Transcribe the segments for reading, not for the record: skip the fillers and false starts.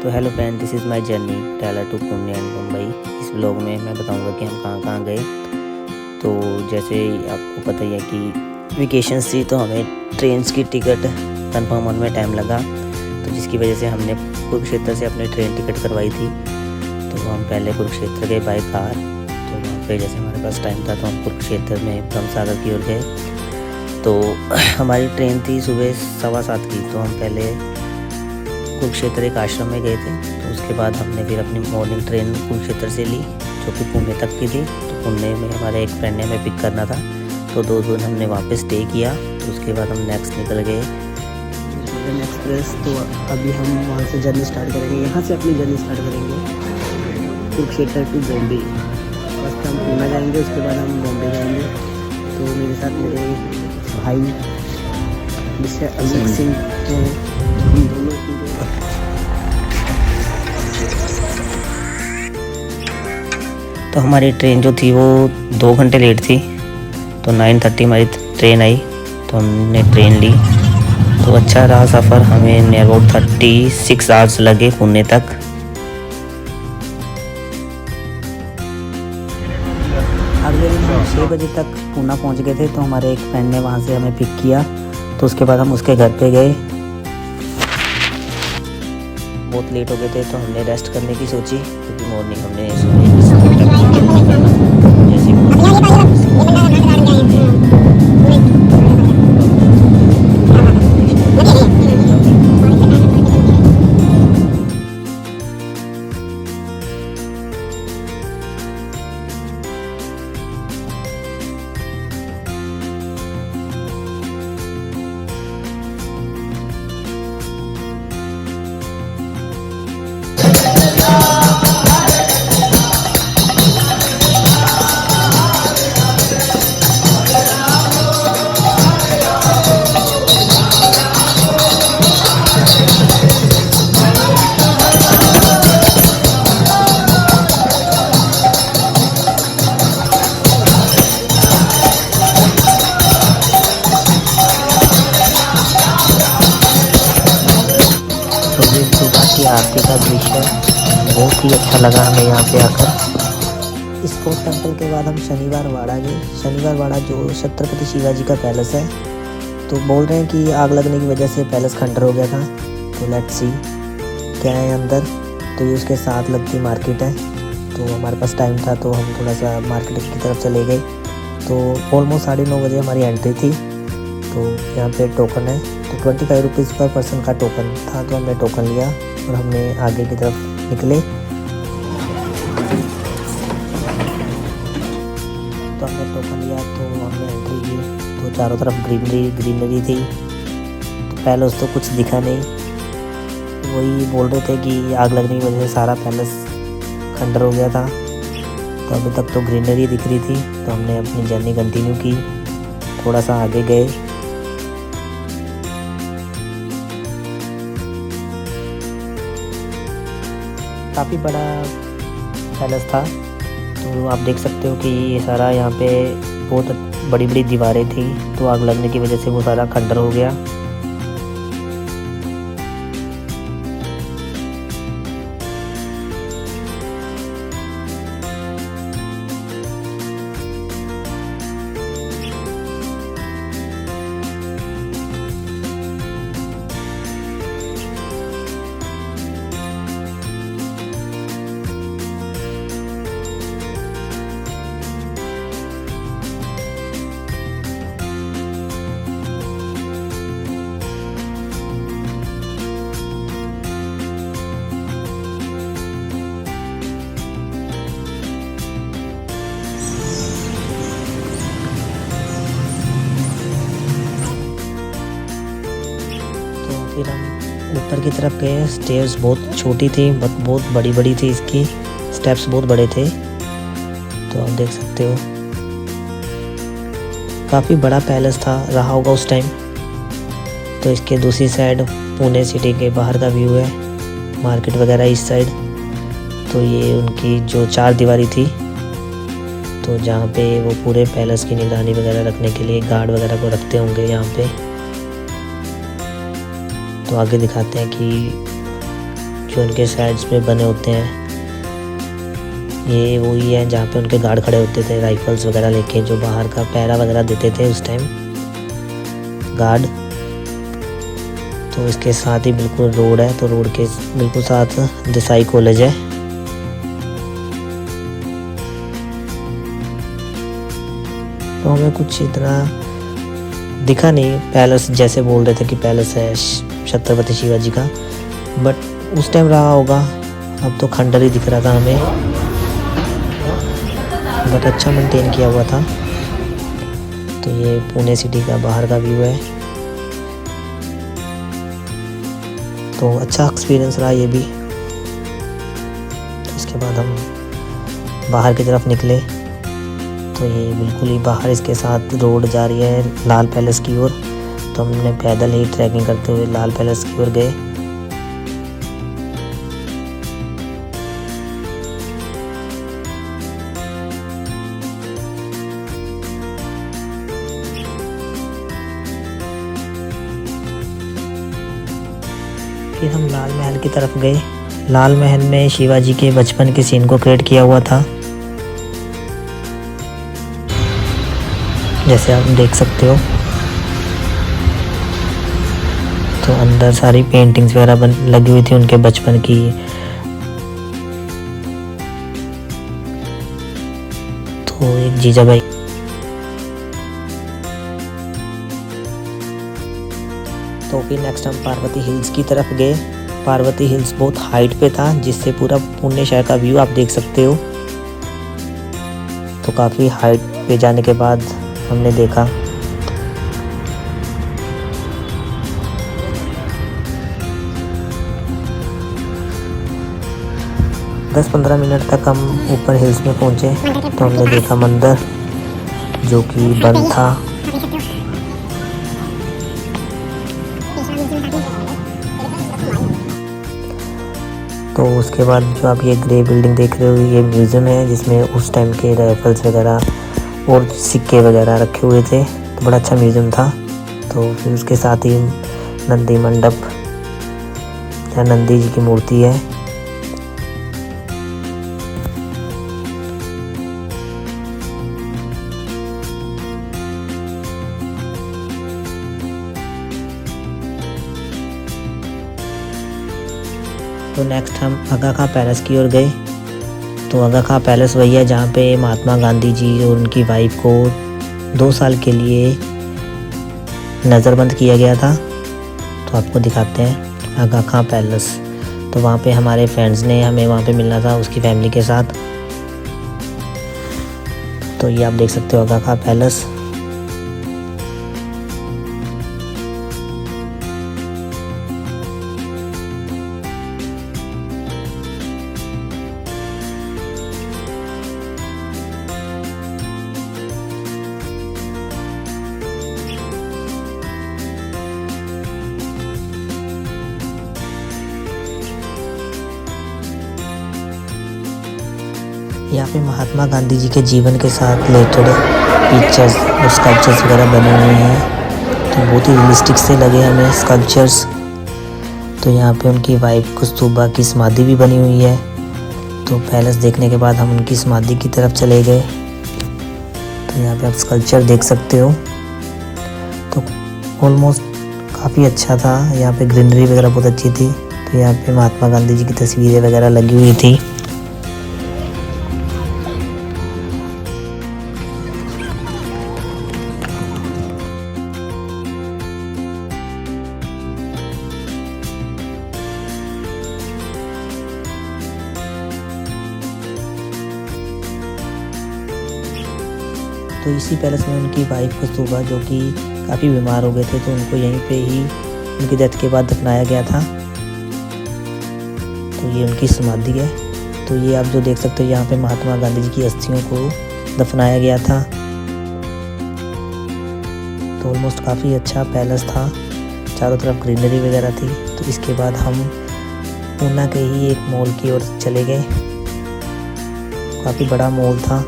तो hello friend, this is my journey Patiala to Pune and Mumbai. इस vlog में मैं बताऊंगा कि हम कहाँ कहाँ गए। तो जैसे आपको पता ही है कि वेकेशंस थी, तो हमें ट्रेन्स की टिकट कन्फर्म होने में टाइम लगा, तो जिसकी वजह से हमने कुरुक्षेत्र से अपनी ट्रेन टिकट करवाई थी। तो हम पहले कुरुक्षेत्र गए बाय कार। तो वहाँ पे जैसे हमारे पास टाइम था तो हम कुरुक्षेत्र में ब्रह्मसागर की ओर गए। तो हमारी ट्रेन थी सुबह 7:15 की। तो हम पहले कुरुक्षेत्र एक आश्रम में गए थे। तो उसके बाद हमने फिर अपनी मॉर्निंग ट्रेन कुरुक्षेत्र से ली, जो कि पुणे तक की थी। तो पुणे में हमारे एक फ्रेंड ने हमें पिक करना था, तो 2 दिन हमने वहाँ पे स्टे किया। तो उसके बाद हम नेक्स्ट निकल गए गोल्डन एक्सप्रेस। तो अभी हम वहाँ से जर्नी स्टार्ट करेंगे, यहाँ से अपनी जर्नी स्टार्ट करेंगे कुरुक्षेत्र टू बॉम्बे। फर्स्ट हम पुणे जाएंगे, उसके बाद हम बॉम्बे जाएंगे। तो मेरे साथ मेरे भाई मिस्टर अमित सिंह हैं, हम दोनों तो हमारी ट्रेन जो थी वो 2 घंटे लेट थी। तो 9:30 हमारी ट्रेन आई, तो हमने ट्रेन ली। तो अच्छा रहा सफ़र, हमें नियर अबाउट 36 आवर्स लगे पुणे तक। अगले दिन हम 6 बजे तक पुणे पहुँच गए थे। तो हमारे एक फ्रेंड ने वहाँ से हमें पिक किया। तो उसके बाद हम उसके घर पे गए। बहुत लेट हो गए थे, तो हमने रेस्ट करने की सोची, क्योंकि मॉर्निंग हमने की आरती का दृश्य बहुत ही अच्छा लगा हमें यहाँ पे आकर। स्पोर्ट टेम्पल के बाद हम शनिवार वाड़ा गए। शनिवार वाड़ा जो छत्रपति शिवाजी का पैलेस है। तो बोल रहे हैं कि आग लगने की वजह से पैलेस खंडर हो गया था। तो लेट्स सी क्या है अंदर। तो ये उसके साथ लगती मार्केट है। तो हमारे पास टाइम था, तो हम थोड़ा सा मार्केट की तरफ चले गए। तो ऑलमोस्ट 9:30 बजे हमारी एंट्री थी। तो यहाँ पे टोकन है, तो 25 रुपीज़ पर पर्सन का टोकन था। तो हमने टोकन लिया और हमने आगे की तरफ निकले। तो हमने टोकन लिया, तो हमने एंट्री की। तो चारों तरफ ग्रीनरी थी। तो पैलेस तो कुछ दिखा नहीं। वही बोल रहे थे कि आग लगने की वजह से सारा पैलेस खंडर हो गया था। तो अभी तक तो ग्रीनरी दिख रही थी। तो हमने अपनी जर्नी कंटिन्यू की, थोड़ा सा आगे गए। काफ़ी बड़ा पैलेस था। तो आप देख सकते हो कि ये सारा यहाँ पे बहुत बड़ी बड़ी दीवारें थी। तो आग लगने की वजह से वो सारा खंडर हो गया। फिर हम ऊपर की तरफ गए। स्टेयर्स बहुत छोटी थी, बट बहुत बड़ी बड़ी थी। इसकी स्टेप्स बहुत बड़े थे। तो आप देख सकते हो काफ़ी बड़ा पैलेस था, रहा होगा उस टाइम। तो इसके दूसरी साइड पुणे सिटी के बाहर का व्यू है, मार्केट वगैरह इस साइड। तो ये उनकी जो 4 दीवारी थी, तो जहाँ पे वो पूरे पैलेस की निगरानी वगैरह रखने के लिए गार्ड वगैरह को रखते होंगे यहाँ पे। तो आगे दिखाते हैं कि जो उनके साइड्स में बने होते हैं, ये वही है जहाँ पे उनके गार्ड खड़े होते थे राइफल्स वगैरह लेके, जो बाहर का पहरा वगैरह देते थे उस टाइम गार्ड। तो इसके साथ ही बिल्कुल रोड है, तो रोड के बिल्कुल साथ देसाई कॉलेज है। तो हमें कुछ इतना दिखा नहीं, पैलेस जैसे बोल रहे थे कि पैलेस है छत्रपति शिवाजी का, बट उस टाइम रहा होगा, अब तो खंडर ही दिख रहा था हमें, बट अच्छा मेंटेन किया हुआ था। तो ये पुणे सिटी का बाहर का व्यू है, तो अच्छा एक्सपीरियंस रहा ये भी। तो इसके बाद हम बाहर की तरफ निकले, तो ये बिल्कुल ही बाहर इसके साथ रोड जा रही है लाल पैलेस की ओर। तो हमने पैदल ही ट्रैकिंग करते हुए लाल पैलेस की ओर गए। फिर हम लाल महल की तरफ गए। लाल महल में शिवाजी के बचपन के सीन को क्रिएट किया हुआ था, जैसे आप देख सकते हो। तो अंदर सारी पेंटिंग्स वगैरह लगी हुई थी उनके बचपन की। तो एक जीजाबाई, तो फिर नेक्स्ट हम पार्वती हिल्स की तरफ गए। पार्वती हिल्स बहुत हाइट पे था, जिससे पूरा पुणे शहर का व्यू आप देख सकते हो। तो काफ़ी हाइट पे जाने के बाद हमने देखा दस 15 मिनट तक हम ऊपर हिल्स में पहुंचे, तो हमने देखा मंदिर जो कि बंद था। तो उसके बाद जो आप ये ग्रे बिल्डिंग देख रहे हो, ये म्यूज़ियम है जिसमें उस टाइम के राइफल्स वगैरह और सिक्के वगैरह रखे हुए थे। तो बड़ा अच्छा म्यूज़ियम था। तो फिर उसके साथ ही नंदी मंडप, जहाँ नंदी जी की मूर्ति है। तो नेक्स्ट हम आगा खां पैलेस की ओर गए। तो आगा खां पैलेस वही है जहाँ पे महात्मा गांधी जी और उनकी वाइफ को 2 साल के लिए नज़रबंद किया गया था। तो आपको दिखाते हैं आगा खां पैलेस। तो वहाँ पे हमारे फ्रेंड्स ने हमें वहाँ पे मिलना था उसकी फैमिली के साथ। तो ये आप देख सकते हो आगा खां पैलेस। यहाँ पे महात्मा गांधी जी के जीवन के साथ रिलेटेड पिक्चर्स और स्कल्पचर्स वगैरह बने हुए हैं। तो बहुत ही रियलिस्टिक से लगे हमें स्कल्पचर्स। तो यहाँ पे उनकी वाइफ कस्तूरबा की समाधि भी बनी हुई है। तो पैलेस देखने के बाद हम उनकी समाधि की तरफ चले गए। तो यहाँ पे आप स्कल्पचर देख सकते हो। तो ऑलमोस्ट काफ़ी अच्छा था। यहाँ पे ग्रीनरी वगैरह बहुत अच्छी थी। तो यहाँ पे महात्मा गांधी जी की तस्वीरें वगैरह लगी हुई थी। तो इसी पैलेस में उनकी वाइफ कस्तूरबा, जो कि काफ़ी बीमार हो गए थे, तो उनको यहीं पे ही उनकी डेथ के बाद दफनाया गया था। तो ये उनकी समाधि है। तो ये आप जो देख सकते हो, यहाँ पे महात्मा गांधी जी की अस्थियों को दफनाया गया था। तो ऑलमोस्ट काफ़ी अच्छा पैलेस था, चारों तरफ ग्रीनरी वगैरह थी। तो इसके बाद हम पूना के ही एक मॉल की ओर चले गए। काफ़ी बड़ा मॉल था।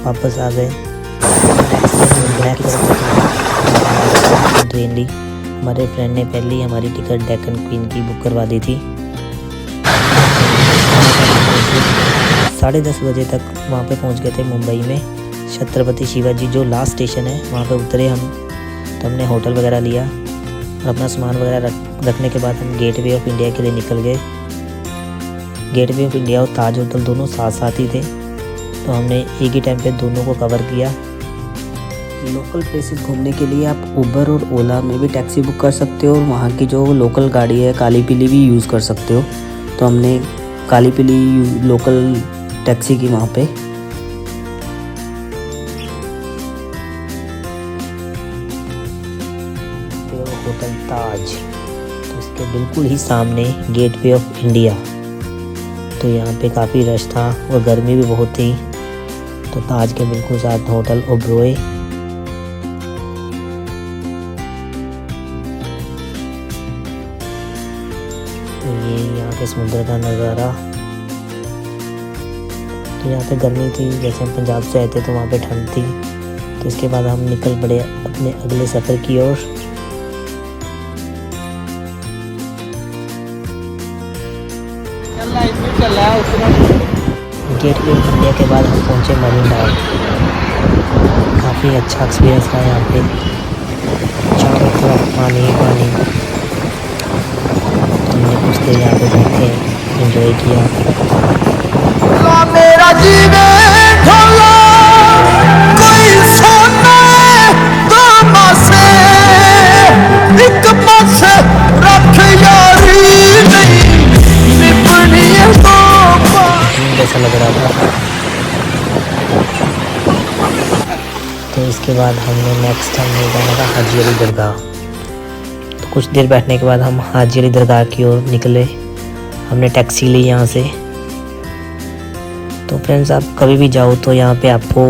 वापस आ गए। ट्रेन ली। हमारे फ्रेंड ने पहले ही हमारी टिकट डेक्कन क्वीन की बुक करवा दी थी। 10:30 बजे तक वहाँ पे पहुँच गए थे मुंबई में। छत्रपति शिवाजी जो लास्ट स्टेशन है वहाँ पे उतरे हम। तो हमने होटल वगैरह लिया और अपना सामान वगैरह रखने के बाद हम गेटवे ऑफ इंडिया के लिए निकल गए। गेटवे ऑफ इंडिया और ताज होटल दोनों साथ साथ ही थे, तो हमने एक ही टाइम पे दोनों को कवर किया। लोकल प्लेसेस घूमने के लिए आप उबर और ओला में भी टैक्सी बुक कर सकते हो और वहाँ की जो लोकल गाड़ी है काली पीली भी यूज़ कर सकते हो। तो हमने काली पीली लोकल टैक्सी की वहाँ पे। होटल ताज, तो इसके बिल्कुल ही सामने गेटवे ऑफ इंडिया। तो यहाँ पे काफ़ी रश था और गर्मी भी बहुत थी, तो ताज के बिल्कुल साथ होटल ओबरॉय। तो ये यहाँ के समुद्र का नज़ारा। तो यहाँ पे गर्मी थी, जैसे हम पंजाब से आए थे तो वहाँ पे ठंड थी। तो इसके बाद हम निकल पड़े अपने अगले सफ़र की ओर। गेटवे ऑफ इंडिया के बाद हम पहुँचे मरीन ड्राइव। काफ़ी अच्छा एक्सपीरियंस रहा यहाँ पे, चारों तरफ पानी ही पानी। हमने कुछ देर यहाँ पे बैठे एंजॉय किया। मेरा जीवन ढोला कोई सोना दो मासे एक पासे रख यारी नहीं निपनी तो जैसा लग रहा था। तो इसके बाद हमने नेक्स्ट हमने जाना था हाजी अली दरगाह। तो कुछ देर बैठने के बाद हम हाजी अली दरगाह की ओर निकले। हमने टैक्सी ली यहाँ से। तो फ्रेंड्स, आप कभी भी जाओ तो यहाँ पे आपको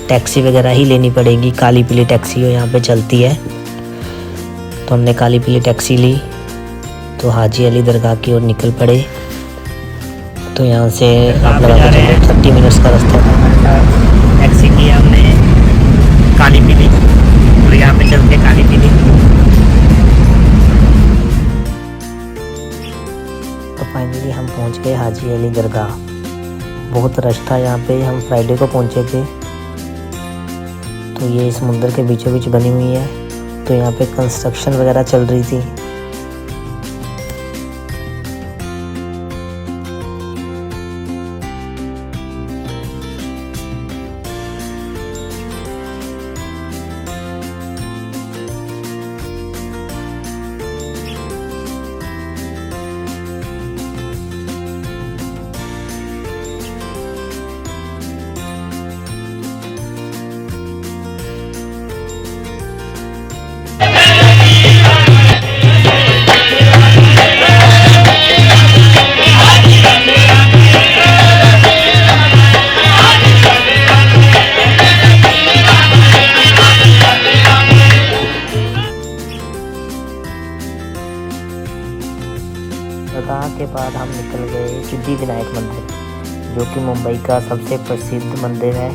टैक्सी वगैरह ही लेनी पड़ेगी। काली पीली टैक्सी हो यहाँ पे चलती है। तो हमने काली पीली टैक्सी ली, तो हाजी अली दरगाह की ओर निकल पड़े। तो यहाँ से आप लगा के चलो 30 मिनट्स का रास्ता था। टैक्सी की हमने काली पीली और यहाँ पे चलते काली पीली। तो फाइनली हम पहुँच गए हाजी अली दरगाह। बहुत रश था यहाँ पे, हम फ्राइडे को पहुँचे थे। तो ये समुंदर के बीचों बीच बनी हुई है। तो यहाँ पे कंस्ट्रक्शन वगैरह चल रही थी। दरगाह के बाद हम निकल गए सिद्धि विनायक मंदिर, जो कि मुंबई का सबसे प्रसिद्ध मंदिर है।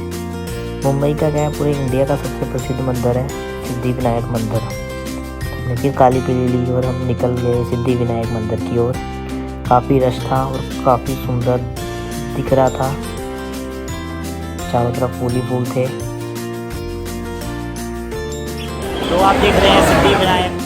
मुंबई का क्या है, पूरे इंडिया का सबसे प्रसिद्ध मंदिर है सिद्धि विनायक मंदिर। हमने फिर काली पीली ली और हम निकल गए सिद्धि विनायक मंदिर की ओर। काफ़ी रश था और काफ़ी सुंदर दिख रहा था, चारों तरफ फूल ही फूल थे। तो आप देख रहे हैं सिद्धि विनायक।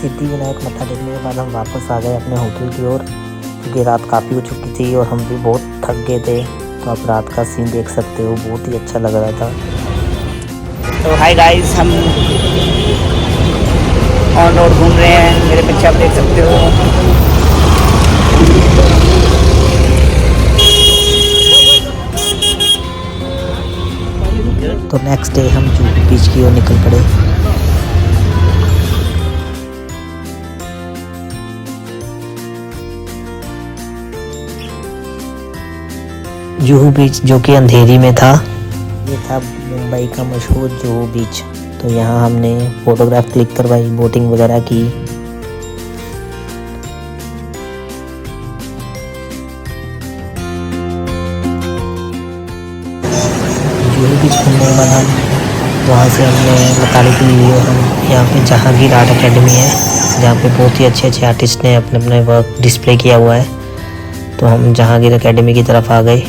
सिद्धि विनायक मत्था टेकने के बाद हम वापस आ गए अपने होटल की ओर, क्योंकि रात काफ़ी हो चुकी थी और हम भी बहुत थक गए थे। तो आप रात का सीन देख सकते हो, बहुत ही अच्छा लग रहा था। तो हाय गाइस, हम ऑन रोड घूम रहे हैं, मेरे पीछे आप देख सकते हो। तो नेक्स्ट डे हम जूहू बीच की ओर निकल पड़े। जुहू बीच जो कि अंधेरी में था। ये था मुंबई का मशहूर जुहू बीच। तो यहाँ हमने फ़ोटोग्राफ क्लिक करवाई, बोटिंग वगैरह की। जुहू बीच घूमने के बाद हम वहाँ से हमने बताने के लिए हम यहाँ पे जहांगीर आर्ट एकेडमी है, जहाँ पे बहुत ही अच्छे अच्छे आर्टिस्ट ने अपने अपने वर्क डिस्प्ले किया हुआ है। तो हम जहांगीर एकेडमी की तरफ आ गए।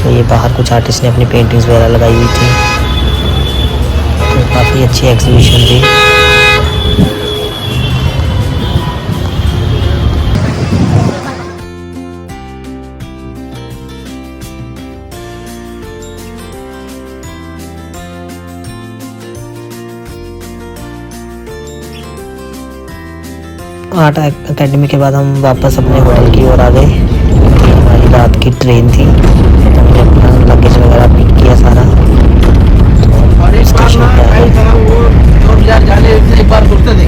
तो ये बाहर कुछ आर्टिस्ट ने अपनी पेंटिंग्स वगैरह लगाई हुई थी। तो काफ़ी अच्छी एग्जीबिशन थी। आर्ट एकेडमी के बाद हम वापस अपने होटल की ओर आ गए। क्योंकि हमारी रात की ट्रेन थी, तो हमने अपना लगेज वगैरह पिक किया सारा। तो स्टेशन पे आ गए। जाने एक बार सोचते थे।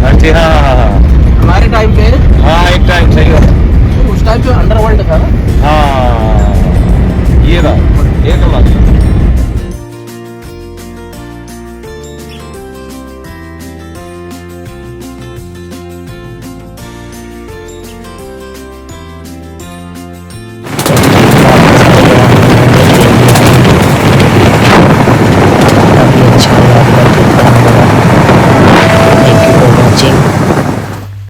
अच्छा, हाँ हमारे टाइम पे, हाँ एक टाइम सही है, उस टाइम पे अंडरवर्ल्ड था ना। हाँ ये बात, ये तो बात